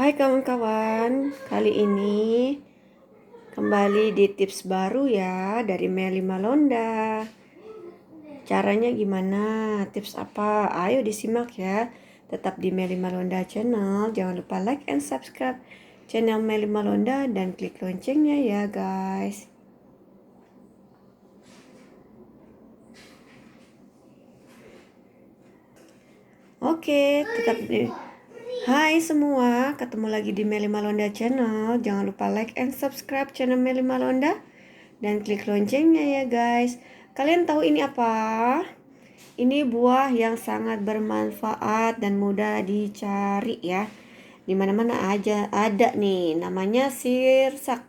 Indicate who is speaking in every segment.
Speaker 1: Hai kawan-kawan, kali ini kembali di tips baru ya dari Meli Malonda. Caranya gimana? Tips apa? Ayo disimak ya. Tetap di Meli Malonda channel. Jangan lupa like and subscribe channel Meli Malonda dan klik loncengnya ya guys. Oke, tetap di Hai semua, ketemu lagi di Meli Malonda channel. Jangan lupa like and subscribe channel Meli Malonda dan klik loncengnya ya guys. Kalian tahu ini apa? Ini buah yang sangat bermanfaat dan mudah dicari ya. Di mana-mana aja ada nih, namanya sirsak.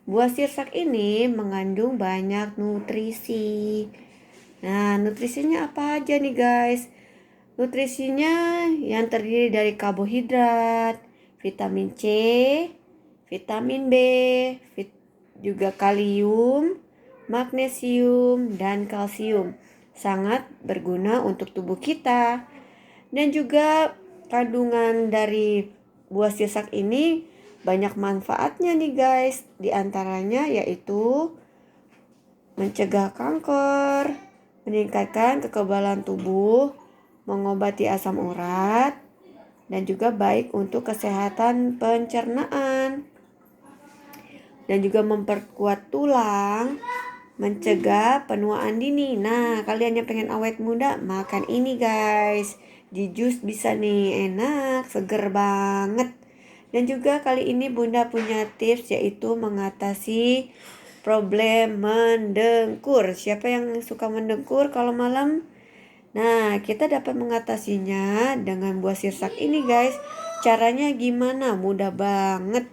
Speaker 1: Buah sirsak ini mengandung banyak nutrisi. Nah, nutrisinya apa aja nih guys? Nutrisinya yang terdiri dari karbohidrat, vitamin C, vitamin B, juga kalium, magnesium, dan kalsium. Sangat berguna untuk tubuh kita. Dan juga kandungan dari buah sirsak ini banyak manfaatnya nih guys. Di antaranya yaitu mencegah kanker, meningkatkan kekebalan tubuh, mengobati asam urat, dan juga baik untuk kesehatan pencernaan, dan juga memperkuat tulang, mencegah penuaan dini. Nah, kalian yang pengen awet muda, makan ini guys. Di jus bisa nih, enak, seger banget. Dan juga kali ini Bunda punya tips yaitu mengatasi problem mendengkur. Siapa yang suka mendengkur kalau malam? Nah, kita dapat mengatasinya dengan buah sirsak ini guys. Caranya gimana? Mudah banget.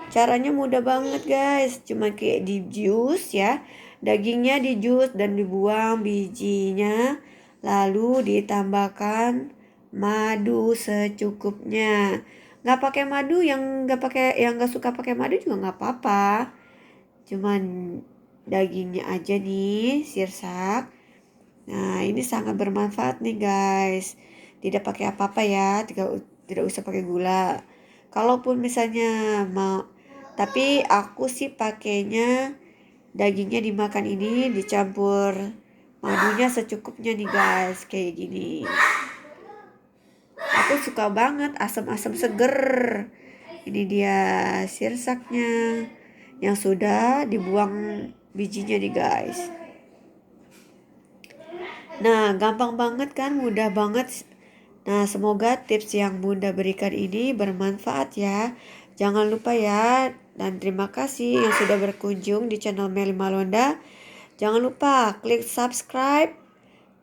Speaker 1: Caranya mudah banget guys. Cuma kayak di jus ya. Dagingnya di jus dan dibuang bijinya. Lalu ditambahkan madu secukupnya. Nggak pakai madu, yang nggak suka pakai madu juga nggak apa-apa. Cuman dagingnya aja nih sirsak. Nah, ini sangat bermanfaat nih guys. Tidak pakai apa-apa ya, tidak usah pakai gula. Kalaupun misalnya mau, tapi aku sih pakainya dagingnya dimakan ini dicampur madunya secukupnya nih guys, kayak gini. Aku suka banget asam-asam seger. Ini dia sirsaknya yang sudah dibuang bijinya nih guys. Nah, gampang banget kan, mudah banget. Nah, semoga tips yang Bunda berikan ini bermanfaat ya. Jangan lupa ya, dan terima kasih yang sudah berkunjung di channel Meli Malonda. Jangan lupa klik subscribe,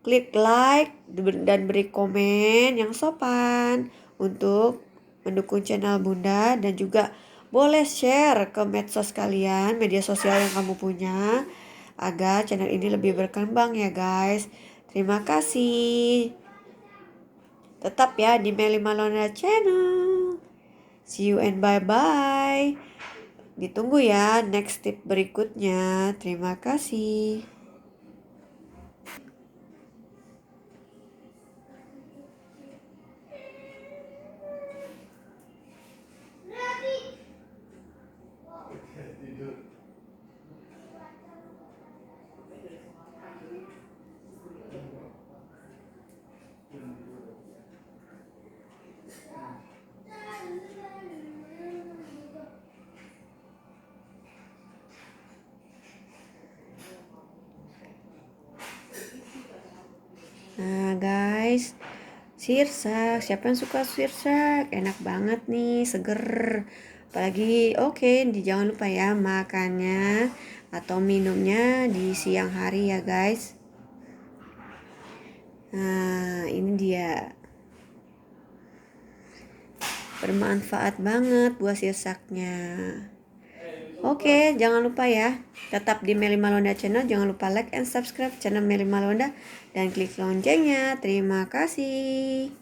Speaker 1: klik like, dan beri komen yang sopan untuk mendukung channel Bunda. Dan juga boleh share ke medsos kalian, media sosial yang kamu punya, agar channel ini lebih berkembang ya guys. Terima kasih. Tetap ya di Meli Malonda channel. See you and bye-bye. Ditunggu ya next tip berikutnya. Terima kasih. Nah guys, sirsak, siapa yang suka sirsak? Enak banget nih, seger. Apalagi jangan lupa ya makannya atau minumnya di siang hari ya guys. Nah, ini dia. Bermanfaat banget buah sirsaknya. Jangan lupa ya, tetap di Meli Malonda channel. Jangan lupa like and subscribe channel Meli Malonda dan klik loncengnya. Terima kasih.